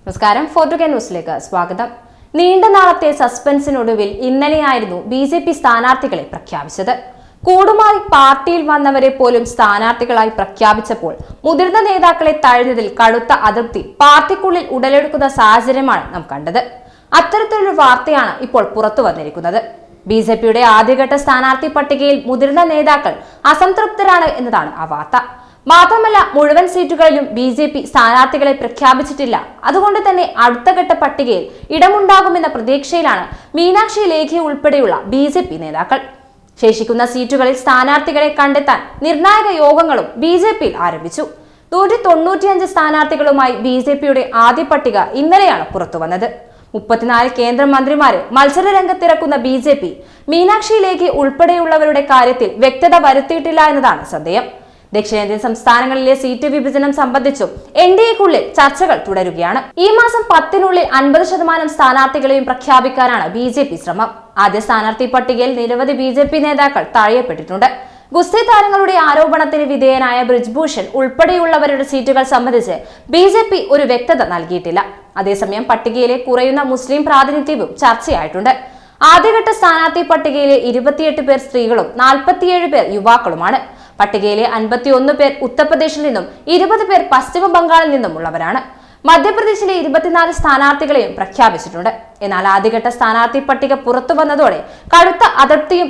നമസ്കാരം. 4 ന്യൂസിലേക്ക് സ്വാഗതം. നീണ്ട നാളത്തെ സസ്പെൻസിനൊടുവിൽ ഇന്നലെയായിരുന്നു ബി.ജെ.പി സ്ഥാനാർത്ഥികളെ പ്രഖ്യാപിച്ചത്. കൂടുമായി പാർട്ടിയിൽ വന്നവരെ പോലും സ്ഥാനാർത്ഥികളായി പ്രഖ്യാപിച്ചപ്പോൾ മുതിർന്ന നേതാക്കളെ തഴഞ്ഞതിൽ കടുത്ത അതൃപ്തി പാർട്ടിക്കുള്ളിൽ ഉടലെടുക്കുന്ന സാഹചര്യമാണ് നാം കണ്ടത്. അത്തരത്തിലൊരു വാർത്തയാണ് ഇപ്പോൾ പുറത്തു വന്നിരിക്കുന്നത്. ബി.ജെ.പിയുടെ ആദ്യഘട്ട സ്ഥാനാർത്ഥി പട്ടികയിൽ മുതിർന്ന നേതാക്കൾ അസംതൃപ്തരാണ് എന്നതാണ് ആ വാർത്ത. മാത്രമല്ല, മുഴുവൻ സീറ്റുകളിലും ബി.ജെ.പി സ്ഥാനാർത്ഥികളെ പ്രഖ്യാപിച്ചിട്ടില്ല. അതുകൊണ്ട് തന്നെ അടുത്ത ഘട്ട പട്ടികയിൽ ഇടമുണ്ടാകുമെന്ന പ്രതീക്ഷയിലാണ് മീനാക്ഷി ലേഖി ഉൾപ്പെടെയുള്ള ബി.ജെ.പി നേതാക്കൾ. ശേഷിക്കുന്ന സീറ്റുകളിൽ സ്ഥാനാർത്ഥികളെ കണ്ടെത്താൻ നിർണായക യോഗങ്ങളും ബി.ജെ.പിയിൽ ആരംഭിച്ചു. 195 സ്ഥാനാർത്ഥികളുമായി ബി.ജെ.പിയുടെ ആദ്യ പട്ടിക ഇന്നലെയാണ് പുറത്തുവന്നത്. 34 കേന്ദ്രമന്ത്രിമാരെ മത്സര രംഗത്തിറക്കുന്ന ബി.ജെ.പി മീനാക്ഷി ലേഖി ഉൾപ്പെടെയുള്ളവരുടെ കാര്യത്തിൽ വ്യക്തത വരുത്തിയിട്ടില്ല എന്നതാണ് ശ്രദ്ധേയം. ദക്ഷിണേന്ത്യൻ സംസ്ഥാനങ്ങളിലെ സീറ്റ് വിഭജനം സംബന്ധിച്ചും എൻ.ഡി.എക്കുള്ളിൽ ചർച്ചകൾ തുടരുകയാണ്. ഈ മാസം 10-നുള്ളിൽ 50% സ്ഥാനാർത്ഥികളെയും പ്രഖ്യാപിക്കാനാണ് ബി.ജെ.പി ശ്രമം. ആദ്യ സ്ഥാനാർത്ഥി പട്ടികയിൽ നിരവധി ബി.ജെ.പി നേതാക്കൾ തഴയപ്പെട്ടിട്ടുണ്ട്. ഗുസ്തി താരങ്ങളുടെ ആരോപണത്തിന് വിധേയനായ ബ്രിജ്ഭൂഷൺ ഉൾപ്പെടെയുള്ളവരുടെ സീറ്റുകൾ സംബന്ധിച്ച് ബി.ജെ.പി ഒരു വ്യക്തത നൽകിയിട്ടില്ല. അതേസമയം പട്ടികയിലെ കുറയുന്ന മുസ്ലിം പ്രാതിനിധ്യവും ചർച്ചയായിട്ടുണ്ട്. ആദ്യഘട്ട സ്ഥാനാർത്ഥി പട്ടികയിലെ 28 പേർ സ്ത്രീകളും 47 പേർ യുവാക്കളുമാണ്. പട്ടികയിലെ 51 പേർ ഉത്തർപ്രദേശിൽ നിന്നും 20 പേർ പശ്ചിമ ബംഗാളിൽ നിന്നുമുള്ളവരാണ്. മധ്യപ്രദേശിലെ 24 സ്ഥാനാർത്ഥികളെയും പ്രഖ്യാപിച്ചിട്ടുണ്ട്. എന്നാൽ ആദ്യഘട്ട സ്ഥാനാർത്ഥി പട്ടിക പുറത്തു വന്നതോടെ കടുത്ത അതൃപ്തിയും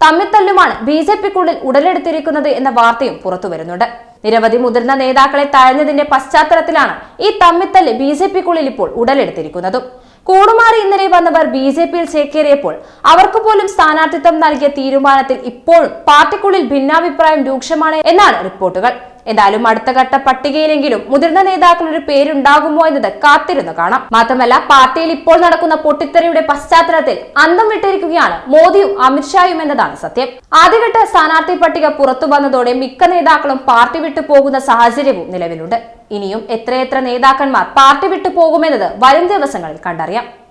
തമ്മിത്തല്ലുമാണ് ബി.ജെ.പിക്കുള്ളിൽ ഉടലെടുത്തിരിക്കുന്നത് എന്ന വാർത്തയും പുറത്തു വരുന്നുണ്ട്. നിരവധി മുതിർന്ന നേതാക്കളെ തഴഞ്ഞതിന്റെ പശ്ചാത്തലത്തിലാണ് ഈ തമ്മിത്തല്ല് ബി.ജെ.പിക്കുള്ളിൽ ഇപ്പോൾ ഉടലെടുത്തിരിക്കുന്നതും. കൂടുമാറി ഇന്നലെ വന്നവർ ബി.ജെ.പിയിൽ ചേക്കേറിയപ്പോൾ അവർക്ക് പോലും സ്ഥാനാർത്ഥിത്വം നൽകിയ തീരുമാനത്തിൽ ഇപ്പോഴും പാർട്ടിക്കുള്ളിൽ ഭിന്നാഭിപ്രായം രൂക്ഷമാണ് എന്നാണ് റിപ്പോർട്ടുകൾ. എന്തായാലും അടുത്ത ഘട്ട പട്ടികയിലെങ്കിലും മുതിർന്ന നേതാക്കളുടെ പേരുണ്ടാകുമോ എന്നത് കാത്തിരുന്നു കാണാം. മാത്രമല്ല, പാർട്ടിയിൽ ഇപ്പോൾ നടക്കുന്ന പൊട്ടിത്തെറിയുടെ പശ്ചാത്തലത്തിൽ അന്തം വിട്ടിരിക്കുകയാണ് മോദിയും അമിത്ഷായും എന്നതാണ് സത്യം. ആദ്യഘട്ട സ്ഥാനാർത്ഥി പട്ടിക പുറത്തു വന്നതോടെ മിക്ക നേതാക്കളും പാർട്ടി വിട്ടു പോകുന്ന സാഹചര്യവും നിലവിലുണ്ട്. ഇനിയും എത്രയെത്ര നേതാക്കന്മാർ പാർട്ടി വിട്ടു പോകുമെന്നത് വരും ദിവസങ്ങളിൽ കണ്ടറിയാം.